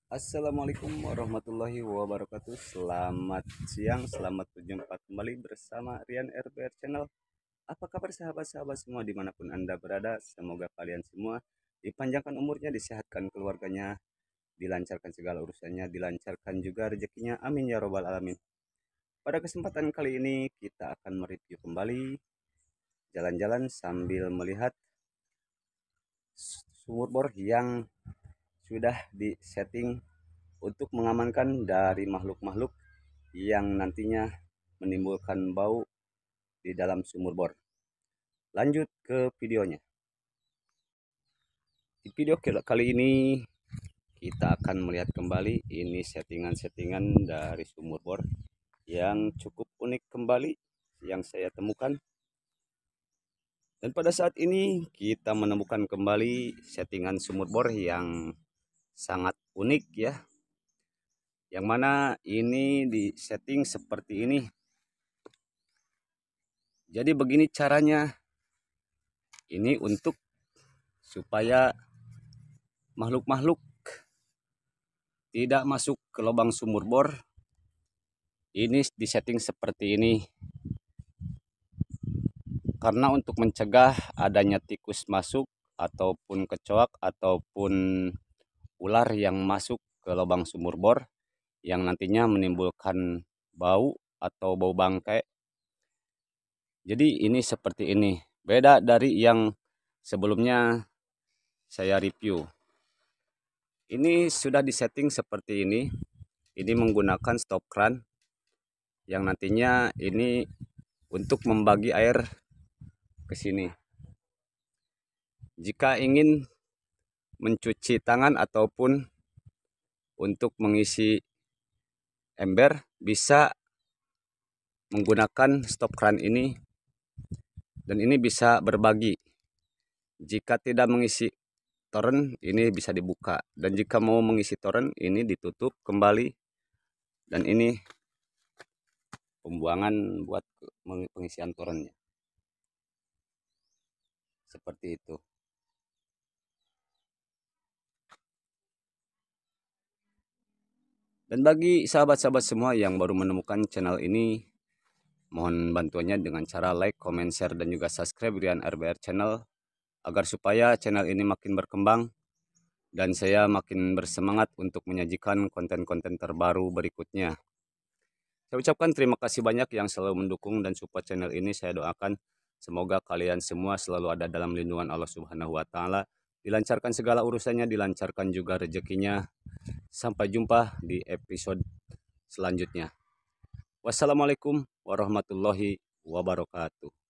Assalamualaikum warahmatullahi wabarakatuh. Selamat siang, selamat berjumpa kembali bersama Rian RBR Channel. Apa kabar sahabat-sahabat semua dimanapun Anda berada? Semoga kalian semua dipanjangkan umurnya, disehatkan keluarganya, dilancarkan segala urusannya, dilancarkan juga rezekinya. Amin ya robbal alamin. Pada kesempatan kali ini kita akan mereview kembali jalan-jalan sambil melihat sumur bor yang sudah disetting untuk mengamankan dari makhluk-makhluk yang nantinya menimbulkan bau di dalam sumur bor. Lanjut ke videonya. Di video kali ini kita akan melihat kembali ini settingan-settingan dari sumur bor yang cukup unik kembali yang saya temukan. Dan pada saat ini kita menemukan kembali settingan sumur bor yang sangat unik ya. Yang mana ini di setting seperti ini. Jadi begini caranya. Ini untuk supaya makhluk-makhluk tidak masuk ke lubang sumur bor. Ini disetting seperti ini. Karena untuk mencegah adanya tikus masuk ataupun kecoak ataupun ular yang masuk ke lubang sumur bor yang nantinya menimbulkan bau atau bau bangkai. Jadi ini seperti ini. Beda dari yang sebelumnya saya review. Ini sudah disetting seperti ini. Ini menggunakan stop kran yang nantinya ini untuk membagi air ke sini. Jika ingin mencuci tangan ataupun untuk mengisi ember bisa menggunakan stop kran ini dan ini bisa berbagi. Jika tidak mengisi toren ini bisa dibuka dan jika mau mengisi toren ini ditutup kembali dan ini pembuangan buat pengisian torennya. Seperti itu. Dan bagi sahabat-sahabat semua yang baru menemukan channel ini, mohon bantuannya dengan cara like, comment, share, dan juga subscribe Rian RBR Channel agar supaya channel ini makin berkembang dan saya makin bersemangat untuk menyajikan konten-konten terbaru berikutnya. Saya ucapkan terima kasih banyak yang selalu mendukung dan support channel ini. Saya doakan semoga kalian semua selalu ada dalam lindungan Allah Subhanahu wa taala, dilancarkan segala urusannya, dilancarkan juga rezekinya. Sampai jumpa di episode selanjutnya. Wassalamualaikum warahmatullahi wabarakatuh.